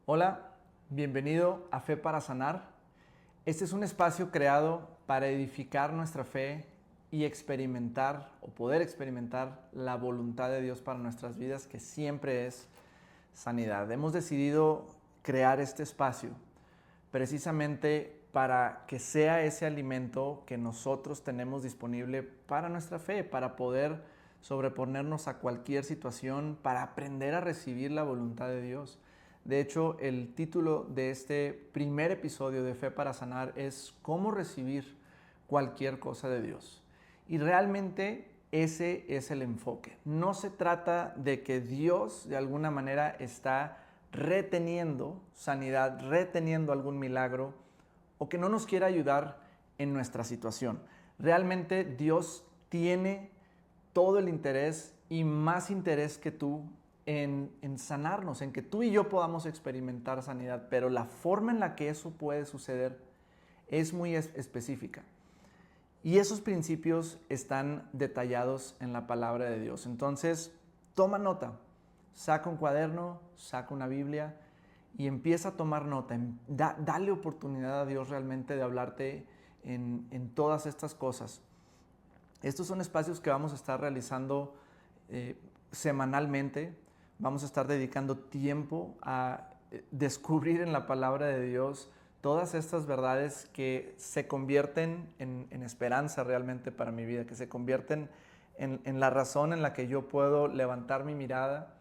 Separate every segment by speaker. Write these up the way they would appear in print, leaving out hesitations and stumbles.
Speaker 1: Hola, bienvenido a Fe para Sanar. Este es un espacio creado para edificar nuestra fe y experimentar o poder experimentar la voluntad de Dios para nuestras vidas, que siempre es sanidad. Hemos decidido crear este espacio precisamente para que sea ese alimento que nosotros tenemos disponible para nuestra fe, para poder sobreponernos a cualquier situación, para aprender a recibir la voluntad de Dios. De hecho, el título de este primer episodio de Fe para Sanar es ¿Cómo recibir cualquier cosa de Dios? Y realmente ese es el enfoque. No se trata de que Dios de alguna manera está reteniendo sanidad, reteniendo algún milagro o que no nos quiera ayudar en nuestra situación. Realmente Dios tiene todo el interés y más interés que tú en sanarnos, en que tú y yo podamos experimentar sanidad, pero la forma en la que eso puede suceder es muy específica. Y esos principios están detallados en la palabra de Dios. Entonces, toma nota, saca un cuaderno, saca una Biblia y empieza a tomar nota. Dale oportunidad a Dios realmente de hablarte en todas estas cosas. Estos son espacios que vamos a estar realizando semanalmente. Vamos a estar dedicando tiempo a descubrir en la palabra de Dios todas estas verdades que se convierten en esperanza realmente para mi vida, que se convierten en la razón en la que yo puedo levantar mi mirada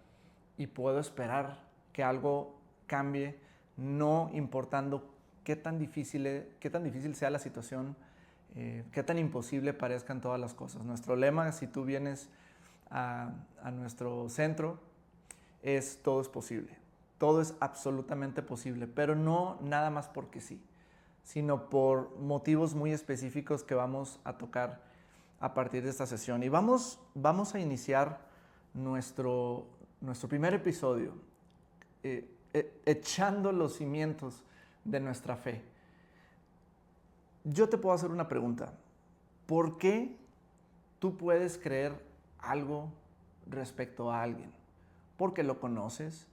Speaker 1: y puedo esperar que algo cambie, no importando qué tan difícil sea la situación, qué tan imposible parezcan todas las cosas. Nuestro lema, si tú vienes a nuestro centro, es todo es posible. Todo es absolutamente posible, pero no nada más porque sí, sino por motivos muy específicos que vamos a tocar a partir de esta sesión. Y vamos a iniciar nuestro primer episodio echando los cimientos de nuestra fe. Yo te puedo hacer una pregunta. ¿Por qué tú puedes creer algo respecto a alguien? ¿Porque lo conoces?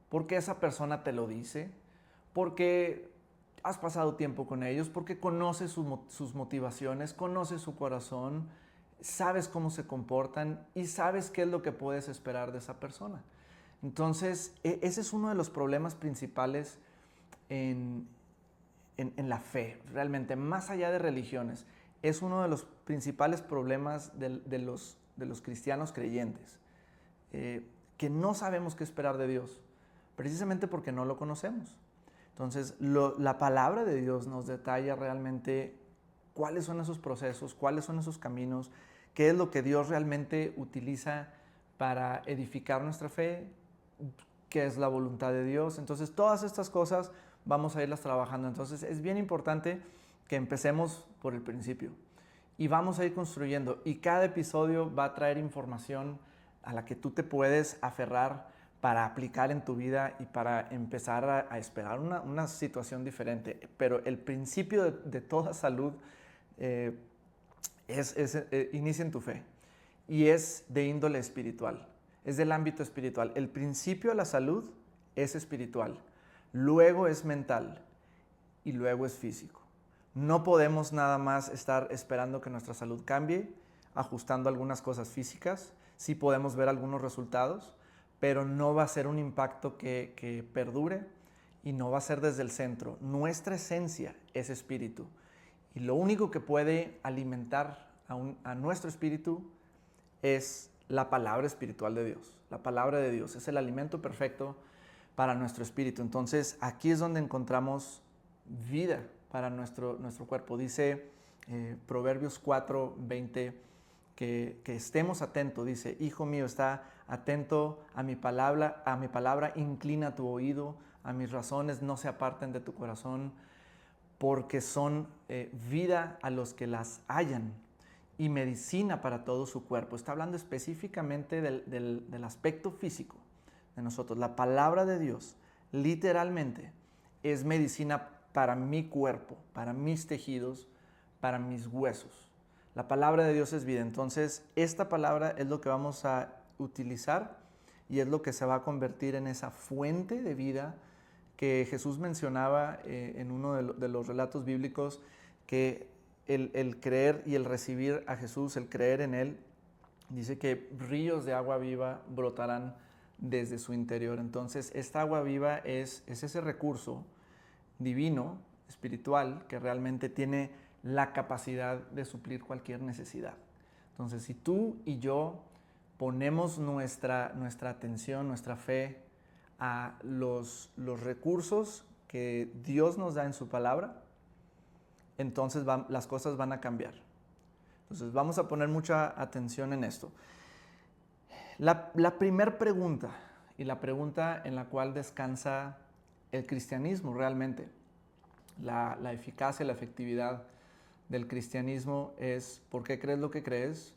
Speaker 1: ¿Porque esa persona te lo dice? ¿Porque has pasado tiempo con ellos? ¿Porque conoces sus motivaciones? ¿Conoces su corazón? ¿Sabes cómo se comportan? Y sabes qué es lo que puedes esperar de esa persona. Entonces, ese es uno de los problemas principales en, en la fe, realmente, más allá de religiones. Es uno de los principales problemas de los cristianos creyentes, que no sabemos qué esperar de Dios, precisamente porque no lo conocemos. Entonces, la palabra de Dios nos detalla realmente cuáles son esos procesos, cuáles son esos caminos, qué es lo que Dios realmente utiliza para edificar nuestra fe, qué es la voluntad de Dios. Entonces, todas estas cosas vamos a irlas trabajando. Entonces, es bien importante que empecemos por el principio y vamos a ir construyendo. Y cada episodio va a traer información a la que tú te puedes aferrar para aplicar en tu vida y para empezar a esperar una situación diferente. Pero el principio de toda salud inicia en tu fe y es de índole espiritual, es del ámbito espiritual. El principio de la salud es espiritual, luego es mental y luego es físico. No podemos nada más estar esperando que nuestra salud cambie, ajustando algunas cosas físicas. Sí podemos ver algunos resultados, pero no va a ser un impacto que perdure y no va a ser desde el centro. Nuestra esencia es espíritu y lo único que puede alimentar a nuestro espíritu es la palabra espiritual de Dios. La palabra de Dios es el alimento perfecto para nuestro espíritu. Entonces, aquí es donde encontramos vida para nuestro cuerpo. Dice Proverbios 4:20 que estemos atentos. Dice, hijo mío, está atento a mi palabra, inclina tu oído, a mis razones, no se aparten de tu corazón, porque son vida a los que las hallan y medicina para todo su cuerpo. Está hablando específicamente del aspecto físico de nosotros. La palabra de Dios literalmente es medicina para mi cuerpo, para mis tejidos, para mis huesos. La palabra de Dios es vida. Entonces, esta palabra es lo que vamos a utilizar y es lo que se va a convertir en esa fuente de vida que Jesús mencionaba en uno de los relatos bíblicos, que el creer y el recibir a Jesús, el creer en Él, dice que ríos de agua viva brotarán desde su interior. Entonces, esta agua viva es ese recurso divino, espiritual, que realmente tiene la capacidad de suplir cualquier necesidad. Entonces, si tú y yo ponemos nuestra atención, nuestra fe a los recursos que Dios nos da en su palabra, entonces las cosas van a cambiar. Entonces vamos a poner mucha atención en esto. La primera pregunta, y la pregunta en la cual descansa el cristianismo realmente, la eficacia, la efectividad del cristianismo es: ¿por qué crees lo que crees?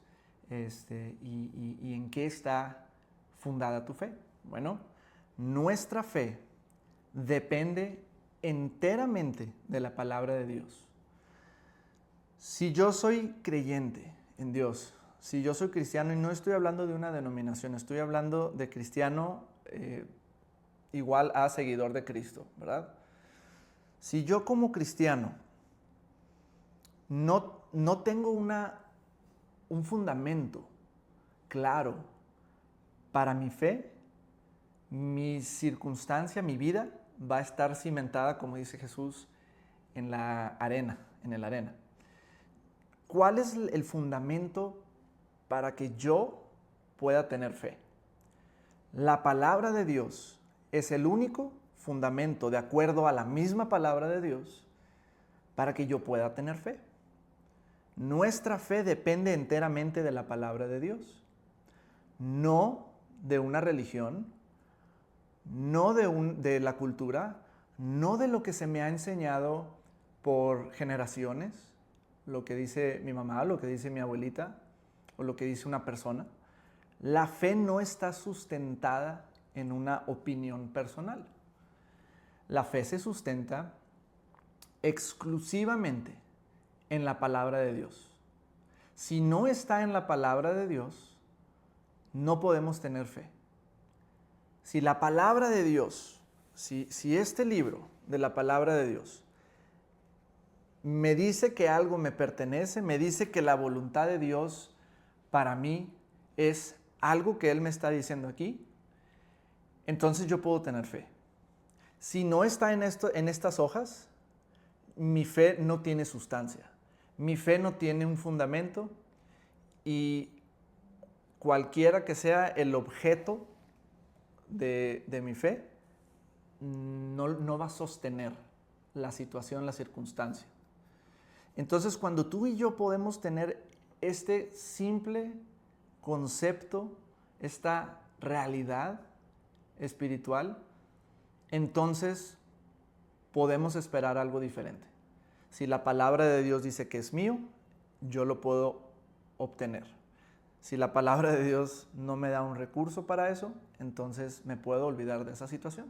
Speaker 1: Y en qué está fundada tu fe. Bueno, nuestra fe depende enteramente de la palabra de Dios. Si yo soy creyente en Dios, si yo soy cristiano, y no estoy hablando de una denominación, estoy hablando de cristiano igual a seguidor de Cristo, ¿verdad? Si yo como cristiano no tengo un fundamento claro para mi fe, mi circunstancia, mi vida va a estar cimentada, como dice Jesús, en la arena, en el arena. ¿Cuál es el fundamento para que yo pueda tener fe? La palabra de Dios es el único fundamento, de acuerdo a la misma palabra de Dios, para que yo pueda tener fe. Nuestra fe depende enteramente de la palabra de Dios, no de una religión, no de la cultura, no de lo que se me ha enseñado por generaciones, lo que dice mi mamá, lo que dice mi abuelita, o lo que dice una persona. La fe no está sustentada en una opinión personal. La fe se sustenta exclusivamente en la palabra de Dios. Si no está en la palabra de Dios, no podemos tener fe. Si la palabra de Dios, si este libro de la palabra de Dios me dice que algo me pertenece, me dice que la voluntad de Dios para mí es algo que Él me está diciendo aquí, entonces yo puedo tener fe. Si no está en estas hojas, mi fe no tiene sustancia. Mi fe no tiene un fundamento, y cualquiera que sea el objeto de mi fe, no va a sostener la situación, la circunstancia. Entonces, cuando tú y yo podemos tener este simple concepto, esta realidad espiritual, entonces podemos esperar algo diferente. Si la palabra de Dios dice que es mío, yo lo puedo obtener. Si la palabra de Dios no me da un recurso para eso, entonces me puedo olvidar de esa situación.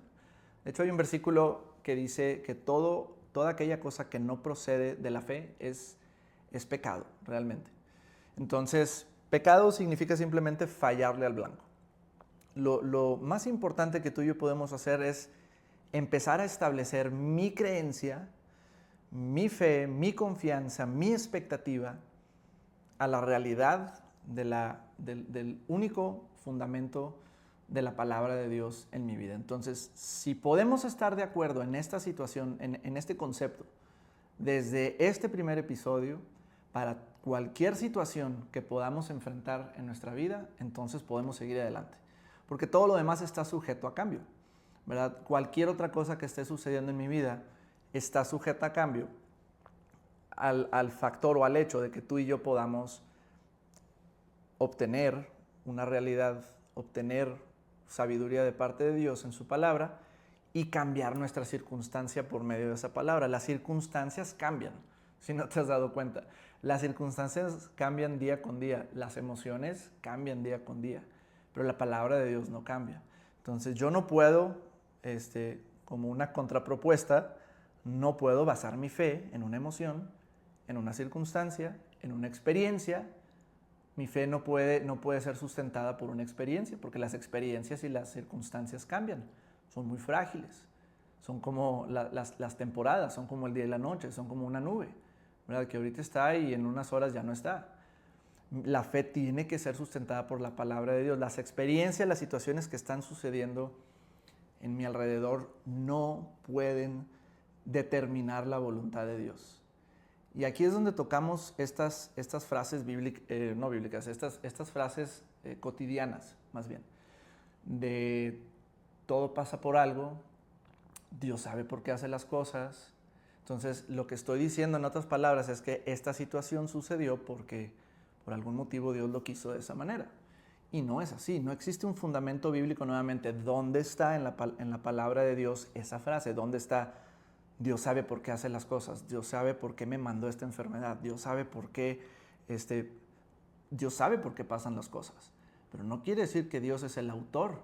Speaker 1: De hecho, hay un versículo que dice que toda aquella cosa que no procede de la fe es pecado, realmente. Entonces, pecado significa simplemente fallarle al blanco. Lo más importante que tú y yo podemos hacer es empezar a establecer mi creencia, mi fe, mi confianza, mi expectativa a la realidad del único fundamento de la palabra de Dios en mi vida. Entonces, si podemos estar de acuerdo en esta situación, en este concepto, desde este primer episodio, para cualquier situación que podamos enfrentar en nuestra vida, entonces podemos seguir adelante. Porque todo lo demás está sujeto a cambio, ¿verdad? Cualquier otra cosa que esté sucediendo en mi vida está sujeta a cambio al factor o al hecho de que tú y yo podamos obtener una realidad, obtener sabiduría de parte de Dios en su palabra y cambiar nuestra circunstancia por medio de esa palabra. Las circunstancias cambian, si no te has dado cuenta. Las circunstancias cambian día con día, las emociones cambian día con día, pero la palabra de Dios no cambia. Entonces yo no puedo, como una contrapropuesta, no puedo basar mi fe en una emoción, en una circunstancia, en una experiencia. Mi fe no puede ser sustentada por una experiencia, porque las experiencias y las circunstancias cambian, son muy frágiles, son como las temporadas, son como el día y la noche, son como una nube, ¿verdad? Que ahorita está y en unas horas ya no está. La fe tiene que ser sustentada por la palabra de Dios. Las experiencias, las situaciones que están sucediendo en mi alrededor no pueden determinar la voluntad de Dios. Y aquí es donde tocamos estas frases no bíblicas, estas frases cotidianas, más bien, de todo pasa por algo, Dios sabe por qué hace las cosas. Entonces, lo que estoy diciendo en otras palabras es que esta situación sucedió porque por algún motivo Dios lo quiso de esa manera. Y no es así, no existe un fundamento bíblico nuevamente. ¿Dónde está en la palabra de Dios esa frase? ¿Dónde está? Dios sabe por qué hace las cosas, Dios sabe por qué me mandó esta enfermedad, Dios sabe por qué pasan las cosas. Pero no quiere decir que Dios es el autor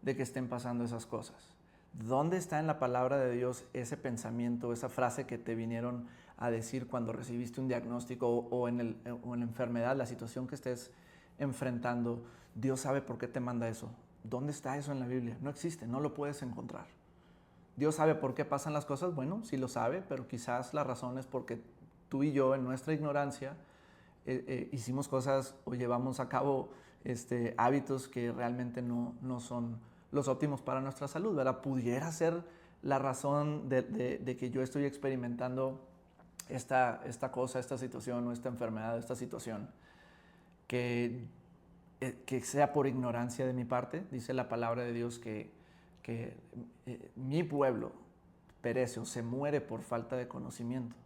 Speaker 1: de que estén pasando esas cosas. ¿Dónde está en la palabra de Dios ese pensamiento, esa frase que te vinieron a decir cuando recibiste un diagnóstico o en la enfermedad, la situación que estés enfrentando? Dios sabe por qué te manda eso. ¿Dónde está eso en la Biblia? No existe, no lo puedes encontrar. ¿Dios sabe por qué pasan las cosas? Bueno, sí lo sabe, pero quizás la razón es porque tú y yo, en nuestra ignorancia, hicimos cosas o llevamos a cabo hábitos que realmente no son los óptimos para nuestra salud, ¿verdad? Pudiera ser la razón de que yo estoy experimentando esta cosa, esta situación o esta enfermedad, esta situación, que sea por ignorancia de mi parte. Dice la palabra de Dios que mi pueblo perece o se muere por falta de conocimiento.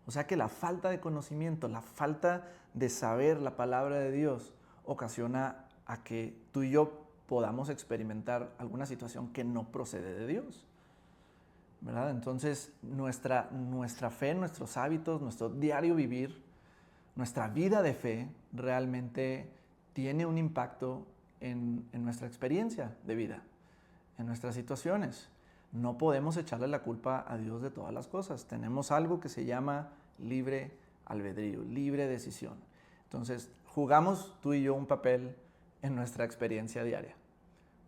Speaker 1: O sea que la falta de conocimiento, la falta de saber la palabra de Dios ocasiona a que tú y yo podamos experimentar alguna situación que no procede de Dios, ¿verdad? Entonces nuestra fe, nuestros hábitos, nuestro diario vivir, nuestra vida de fe realmente tiene un impacto en nuestra experiencia de vida, en nuestras situaciones. No podemos echarle la culpa a Dios de todas las cosas. Tenemos algo que se llama libre albedrío, libre decisión. Entonces, jugamos tú y yo un papel en nuestra experiencia diaria.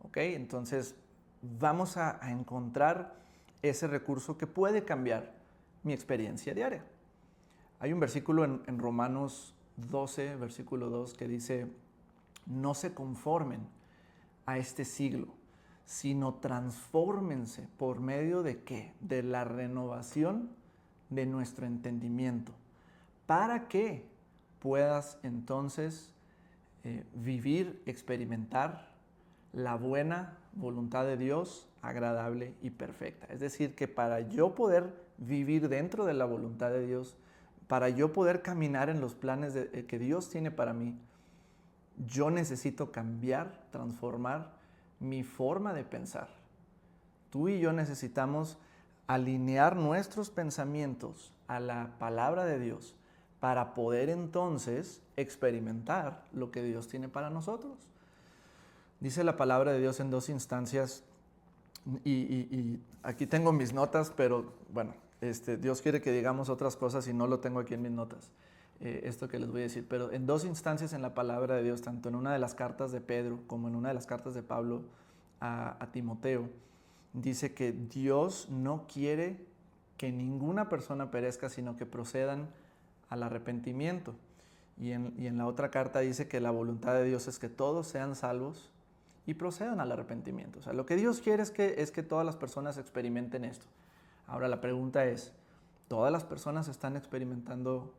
Speaker 1: ¿Ok? Entonces, vamos a encontrar ese recurso que puede cambiar mi experiencia diaria. Hay un versículo en Romanos 12, versículo 2, que dice: no se conformen a este siglo, sino transfórmense por medio de ¿qué? De la renovación de nuestro entendimiento, para que puedas entonces vivir, experimentar la buena voluntad de Dios, agradable y perfecta. Es decir, que para yo poder vivir dentro de la voluntad de Dios, para yo poder caminar en los planes que Dios tiene para mí, yo necesito cambiar, transformar mi forma de pensar. Tú y yo necesitamos alinear nuestros pensamientos a la palabra de Dios para poder entonces experimentar lo que Dios tiene para nosotros. Dice la palabra de Dios en dos instancias, y aquí tengo mis notas, pero bueno, Dios quiere que digamos otras cosas y no lo tengo aquí en mis notas, esto que les voy a decir, pero en dos instancias en la palabra de Dios, tanto en una de las cartas de Pedro como en una de las cartas de Pablo a Timoteo, dice que Dios no quiere que ninguna persona perezca, sino que procedan al arrepentimiento. Y en la otra carta dice que la voluntad de Dios es que todos sean salvos y procedan al arrepentimiento. O sea, lo que Dios quiere es que todas las personas experimenten esto. Ahora la pregunta es, ¿todas las personas están experimentando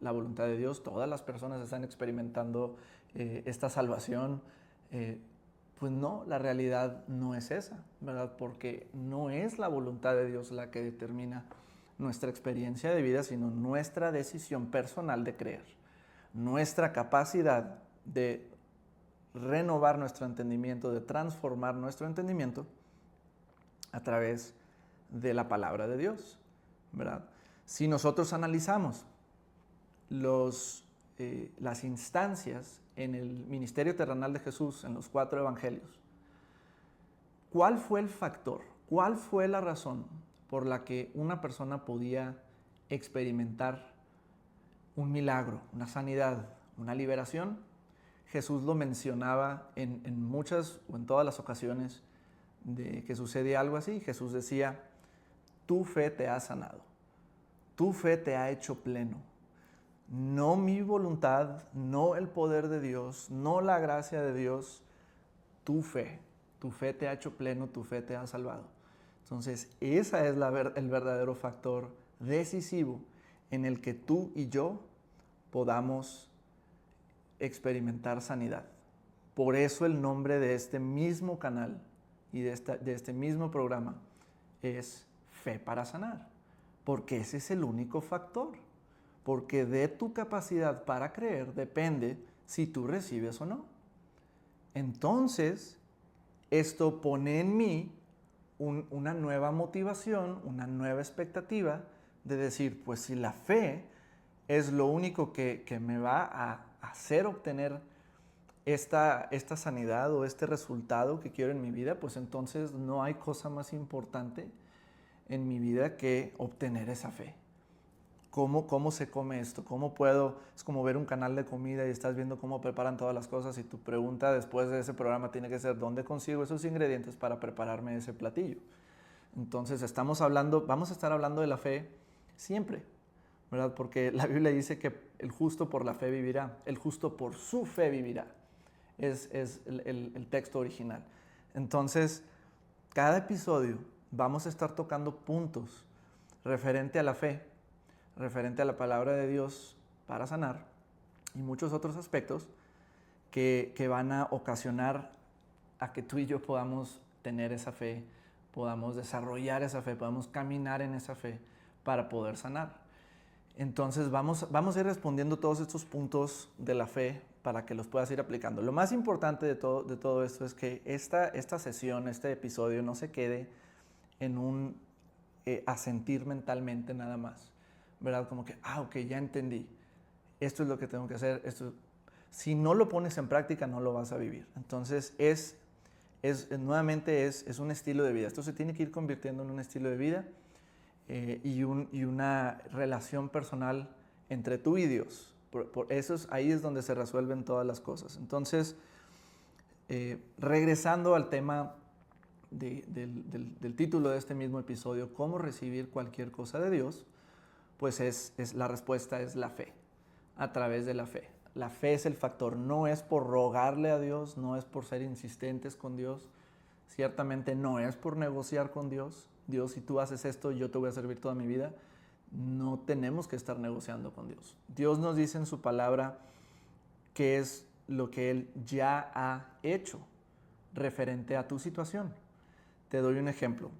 Speaker 1: la voluntad de Dios? ¿Todas las personas están experimentando esta salvación? Pues no, la realidad no es esa, ¿verdad? Porque no es la voluntad de Dios la que determina nuestra experiencia de vida, sino nuestra decisión personal de creer, nuestra capacidad de renovar nuestro entendimiento, de transformar nuestro entendimiento a través de la palabra de Dios, ¿verdad? Si nosotros analizamos las instancias en el ministerio terrenal de Jesús, en los 4 evangelios, ¿cuál fue el factor? ¿Cuál fue la razón por la que una persona podía experimentar un milagro, una sanidad, una liberación? Jesús lo mencionaba en muchas o en todas las ocasiones de que sucede algo así. Jesús decía, tu fe te ha sanado. Tu fe te ha hecho pleno. No mi voluntad, no el poder de Dios, no la gracia de Dios, tu fe. Tu fe te ha hecho pleno, tu fe te ha salvado. Entonces, ese es el verdadero factor decisivo en el que tú y yo podamos experimentar sanidad. Por eso el nombre de este mismo canal y de este mismo programa es Fe para Sanar, porque ese es el único factor, porque de tu capacidad para creer depende si tú recibes o no. Entonces, esto pone en mí una nueva motivación, una nueva expectativa de decir, pues si la fe es lo único que me va a hacer obtener esta sanidad o este resultado que quiero en mi vida, pues entonces no hay cosa más importante en mi vida que obtener esa fe. ¿Cómo se come esto? ¿Cómo puedo? Es como ver un canal de comida y estás viendo cómo preparan todas las cosas y tu pregunta después de ese programa tiene que ser ¿dónde consigo esos ingredientes para prepararme ese platillo? Entonces vamos a estar hablando de la fe siempre, ¿verdad? Porque la Biblia dice que el justo por la fe vivirá, el justo por su fe vivirá. Es el texto original. Entonces, cada episodio vamos a estar tocando puntos referente a la fe, referente a la palabra de Dios para sanar y muchos otros aspectos que van a ocasionar a que tú y yo podamos tener esa fe, podamos desarrollar esa fe, podamos caminar en esa fe para poder sanar. Entonces vamos a ir respondiendo todos estos puntos de la fe para que los puedas ir aplicando. Lo más importante de todo esto es que esta sesión, este episodio no se quede en un asentir mentalmente nada más, ¿verdad? Como que, ok, ya entendí, esto es lo que tengo que hacer. Si no lo pones en práctica no lo vas a vivir. Entonces nuevamente es un estilo de vida. Esto se tiene que ir convirtiendo en un estilo de vida y una relación personal entre tú y Dios. Ahí es donde se resuelven todas las cosas. Entonces, regresando al tema del título de este mismo episodio, ¿cómo recibir cualquier cosa de Dios? Pues la respuesta es la fe, a través de la fe. La fe es el factor, no es por rogarle a Dios, no es por ser insistentes con Dios, ciertamente no es por negociar con Dios. Dios, si tú haces esto, yo te voy a servir toda mi vida. No tenemos que estar negociando con Dios. Dios nos dice en su palabra qué es lo que Él ya ha hecho referente a tu situación. Te doy un ejemplo.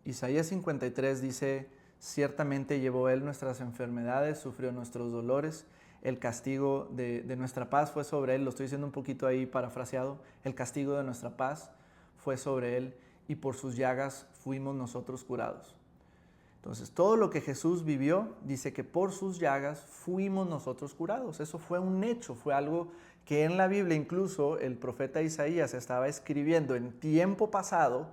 Speaker 1: Isaías 53 dice, ciertamente llevó Él nuestras enfermedades, sufrió nuestros dolores, el castigo de nuestra paz fue sobre Él, lo estoy diciendo un poquito ahí parafraseado, el castigo de nuestra paz fue sobre Él y por sus llagas fuimos nosotros curados. Entonces, todo lo que Jesús vivió, dice que por sus llagas fuimos nosotros curados. Eso fue un hecho, fue algo que en la Biblia incluso el profeta Isaías estaba escribiendo en tiempo pasado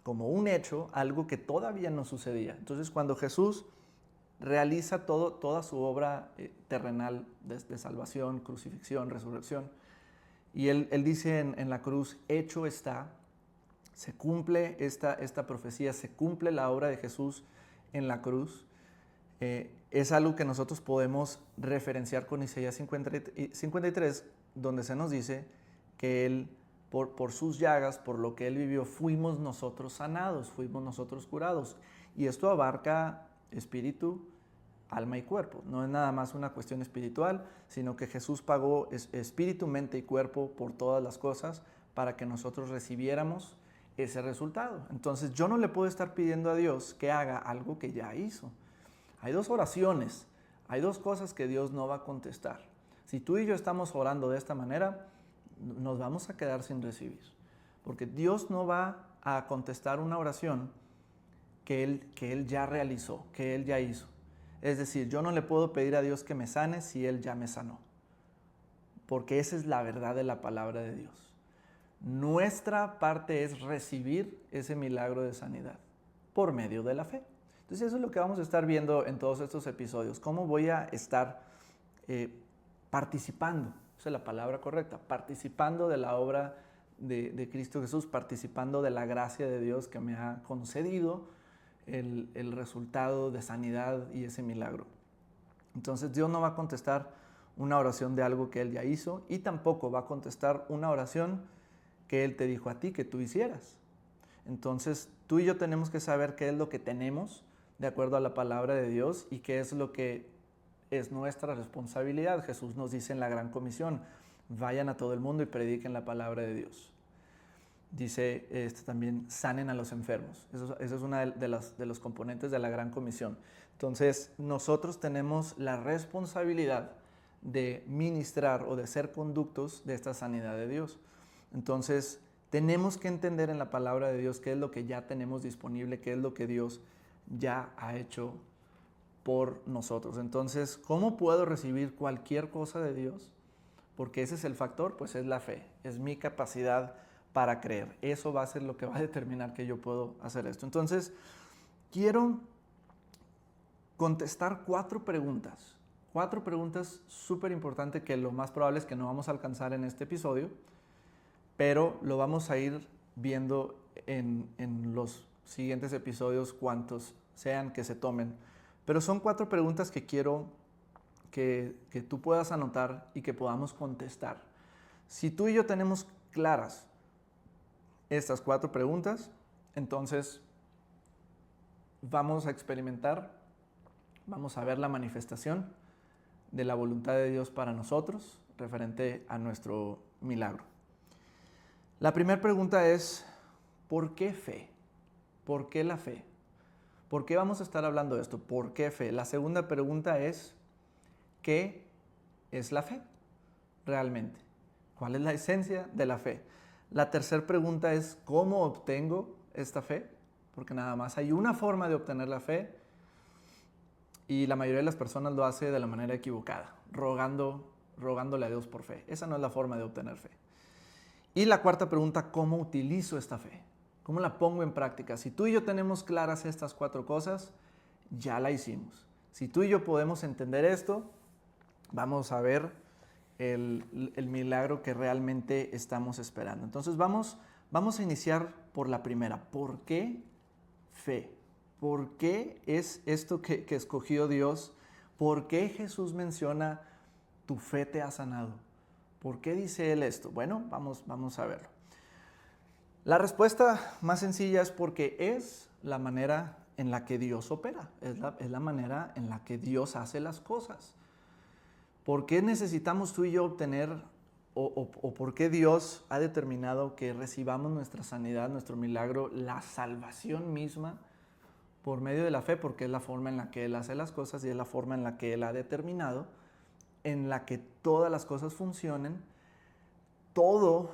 Speaker 1: como un hecho, algo que todavía no sucedía. Entonces, cuando Jesús realiza toda su obra terrenal de salvación, crucifixión, resurrección, y él dice en la cruz, hecho está, se cumple esta profecía, se cumple la obra de Jesús en la cruz. Es algo que nosotros podemos referenciar con Isaías 53, donde se nos dice que Él, por sus llagas, por lo que Él vivió, fuimos nosotros sanados, fuimos nosotros curados. Y esto abarca espíritu, alma y cuerpo. No es nada más una cuestión espiritual, sino que Jesús pagó espíritu, mente y cuerpo por todas las cosas para que nosotros recibiéramos ese resultado. Entonces yo no le puedo estar pidiendo a Dios que haga algo que ya hizo. Hay dos oraciones, hay dos cosas que Dios no va a contestar. Si tú y yo estamos orando de esta manera, nos vamos a quedar sin recibir. Porque Dios no va a contestar una oración que Él ya realizó, que Él ya hizo. Es decir, yo no le puedo pedir a Dios que me sane si Él ya me sanó. Porque esa es la verdad de la palabra de Dios. Nuestra parte es recibir ese milagro de sanidad por medio de la fe. Entonces eso es lo que vamos a estar viendo en todos estos episodios. ¿Cómo voy a estar participando? Esa es la palabra correcta. Participando de la obra de Cristo Jesús, participando de la gracia de Dios que me ha concedido el resultado de sanidad y ese milagro. Entonces Dios no va a contestar una oración de algo que Él ya hizo y tampoco va a contestar una oración que Él te dijo a ti que tú hicieras. Entonces tú y yo tenemos que saber qué es lo que tenemos de acuerdo a la palabra de Dios y qué es lo que es nuestra responsabilidad. Jesús nos dice en la Gran Comisión, vayan a todo el mundo y prediquen la palabra de Dios. Dice también, sanen a los enfermos. Eso es una de los componentes de la Gran Comisión. Entonces, nosotros tenemos la responsabilidad de ministrar o de ser conductos de esta sanidad de Dios. Entonces, tenemos que entender en la palabra de Dios qué es lo que ya tenemos disponible, qué es lo que Dios ya ha hecho por nosotros. Entonces, ¿cómo puedo recibir cualquier cosa de Dios? Porque ese es el factor, pues es la fe, es mi capacidad para creer. Eso va a ser lo que va a determinar que yo puedo hacer esto. Entonces, quiero contestar cuatro preguntas súper importantes que lo más probable es que no vamos a alcanzar en este episodio, pero lo vamos a ir viendo en los siguientes episodios, cuantos sean que se tomen. Pero son cuatro preguntas que quiero que tú puedas anotar y que podamos contestar. Si tú y yo tenemos claras estas cuatro preguntas, entonces vamos a experimentar, vamos a ver la manifestación de la voluntad de Dios para nosotros referente a nuestro milagro. La primera pregunta es, ¿por qué fe? ¿Por qué la fe? ¿Por qué vamos a estar hablando de esto? ¿Por qué fe? La segunda pregunta es, ¿qué es la fe realmente? ¿Cuál es la esencia de la fe? La tercera pregunta es, ¿cómo obtengo esta fe? Porque nada más hay una forma de obtener la fe y la mayoría de las personas lo hace de la manera equivocada, rogándole a Dios por fe. Esa no es la forma de obtener fe. Y la cuarta pregunta, ¿cómo utilizo esta fe? ¿Cómo la pongo en práctica? Si tú y yo tenemos claras estas cuatro cosas, ya la hicimos. Si tú y yo podemos entender esto, vamos a ver el milagro que realmente estamos esperando. Entonces vamos a iniciar por la primera. ¿Por qué fe? ¿Por qué es esto que escogió Dios? ¿Por qué Jesús menciona tu fe te ha sanado? ¿Por qué dice Él esto? Bueno, vamos a verlo. La respuesta más sencilla es porque es la manera en la que Dios opera, es la manera en la que Dios hace las cosas. ¿Por qué necesitamos tú y yo obtener o por qué Dios ha determinado que recibamos nuestra sanidad, nuestro milagro, la salvación misma por medio de la fe? Porque es la forma en la que Él hace las cosas y es la forma en la que Él ha determinado, en la que todas las cosas funcionen, todo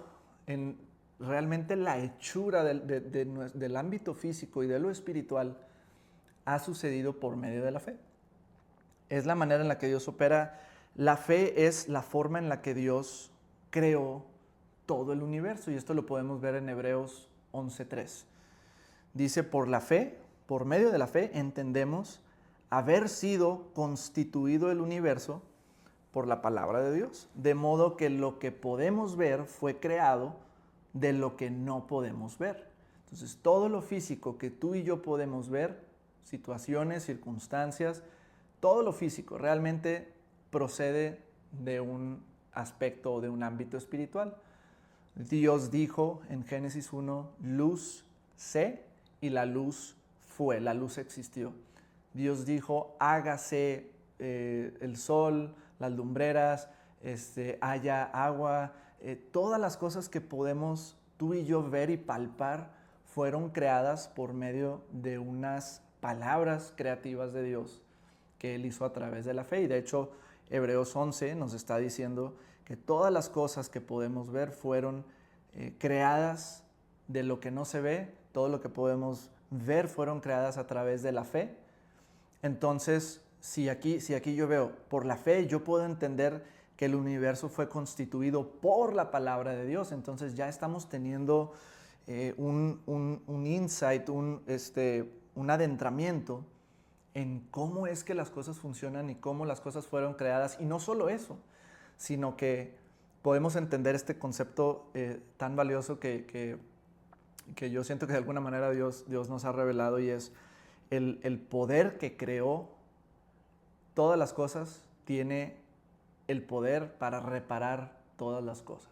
Speaker 1: en realmente la hechura del ámbito físico y de lo espiritual ha sucedido por medio de la fe. Es la manera en la que Dios opera. La fe es la forma en la que Dios creó todo el universo y esto lo podemos ver en Hebreos 11:3. Dice, por la fe, por medio de la fe, entendemos haber sido constituido el universo por la palabra de Dios, de modo que lo que podemos ver fue creado de lo que no podemos ver. Entonces, todo lo físico que tú y yo podemos ver, situaciones, circunstancias, todo lo físico realmente procede de un aspecto o de un ámbito espiritual. Dios dijo en Génesis 1, luz sé, y la luz fue, la luz existió. Dios dijo, hágase el sol, las lumbreras, haya agua, todas las cosas que podemos tú y yo ver y palpar fueron creadas por medio de unas palabras creativas de Dios que Él hizo a través de la fe. Y de hecho, Hebreos 11 nos está diciendo que todas las cosas que podemos ver fueron creadas de lo que no se ve, todo lo que podemos ver fueron creadas a través de la fe. Entonces, si aquí yo veo, por la fe yo puedo entender que el universo fue constituido por la palabra de Dios, entonces ya estamos teniendo un insight, un adentramiento en cómo es que las cosas funcionan y cómo las cosas fueron creadas. Y no solo eso, sino que podemos entender este concepto tan valioso que yo siento que de alguna manera Dios nos ha revelado, y es el poder que creó todas las cosas, tiene el poder para reparar todas las cosas.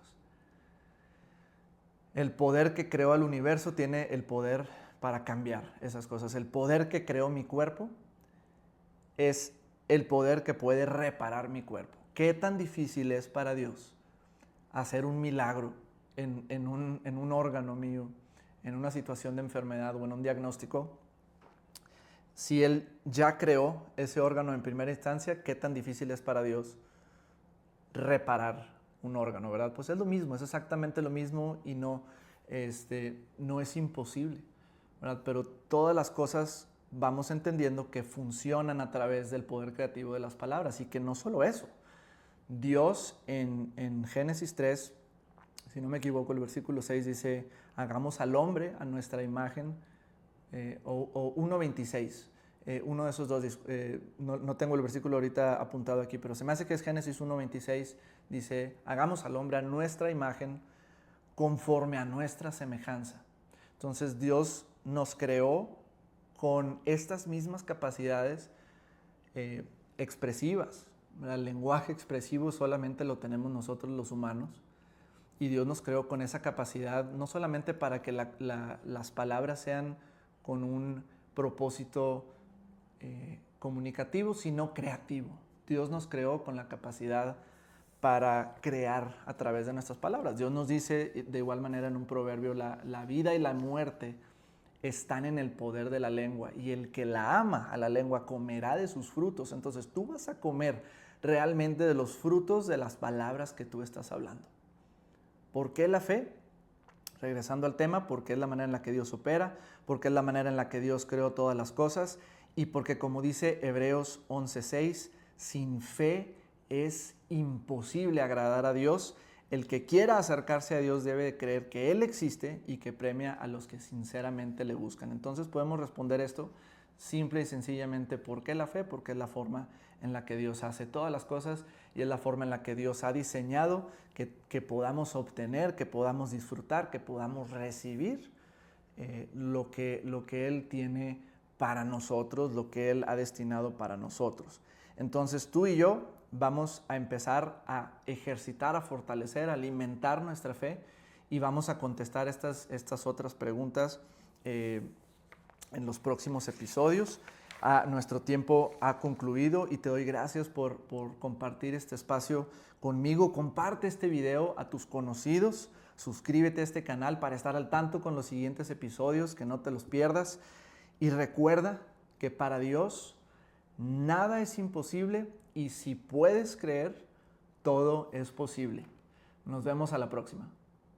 Speaker 1: El poder que creó al universo tiene el poder para cambiar esas cosas. El poder que creó mi cuerpo es el poder que puede reparar mi cuerpo. ¿Qué tan difícil es para Dios hacer un milagro en un órgano mío, en una situación de enfermedad o en un diagnóstico? Si Él ya creó ese órgano en primera instancia, ¿qué tan difícil es para Dios reparar un órgano, verdad? Pues es lo mismo, es exactamente lo mismo, y no es imposible, ¿verdad? Pero todas las cosas vamos entendiendo que funcionan a través del poder creativo de las palabras, y que no solo eso. Dios en Génesis 3, si no me equivoco, el versículo 6 dice: hagamos al hombre a nuestra imagen, o 1.26, uno de esos dos, no tengo el versículo ahorita apuntado aquí, pero se me hace que es Génesis 1.26, dice: hagamos al hombre a nuestra imagen, conforme a nuestra semejanza. Entonces Dios nos creó con estas mismas capacidades expresivas. El lenguaje expresivo solamente lo tenemos nosotros los humanos, y Dios nos creó con esa capacidad, no solamente para que las palabras sean con un propósito comunicativo, sino creativo. Dios nos creó con la capacidad para crear a través de nuestras palabras. Dios nos dice de igual manera en un proverbio: la vida y la muerte están en el poder de la lengua, y el que la ama a la lengua comerá de sus frutos. Entonces tú vas a comer realmente de los frutos de las palabras que tú estás hablando. ¿Por qué la fe? Regresando al tema, porque es la manera en la que Dios opera, porque es la manera en la que Dios creó todas las cosas, y porque, como dice Hebreos 11:6, sin fe es imposible agradar a Dios. El que quiera acercarse a Dios debe de creer que Él existe y que premia a los que sinceramente le buscan. Entonces podemos responder esto simple y sencillamente: ¿por qué la fe? Porque es la forma en la que Dios hace todas las cosas, y es la forma en la que Dios ha diseñado que podamos obtener, que podamos disfrutar, que podamos recibir lo que Él tiene para nosotros, lo que Él ha destinado para nosotros. Entonces tú y yo vamos a empezar a ejercitar, a fortalecer, a alimentar nuestra fe, y vamos a contestar estas otras preguntas en los próximos episodios. Nuestro tiempo ha concluido, y te doy gracias por compartir este espacio conmigo. Comparte este video a tus conocidos, suscríbete a este canal para estar al tanto con los siguientes episodios, que no te los pierdas, y recuerda que para Dios nada es imposible, y si puedes creer, todo es posible. Nos vemos a la próxima.